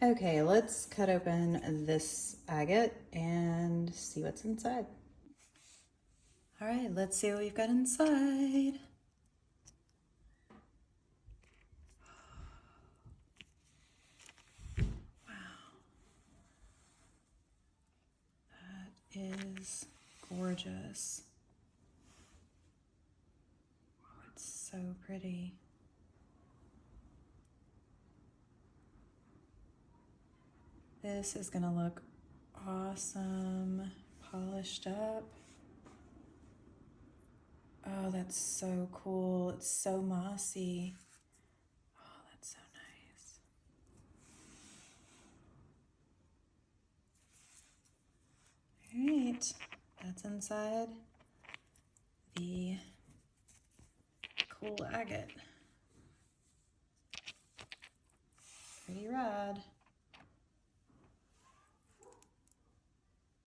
Okay, let's cut open this agate and see what's inside. All right, let's see what we've got inside. Wow, that is gorgeous. Oh, it's so pretty. This is gonna look awesome, polished up. Oh, that's so cool. It's so mossy. Oh, that's so nice. All right, that's inside the cool agate. Pretty rad.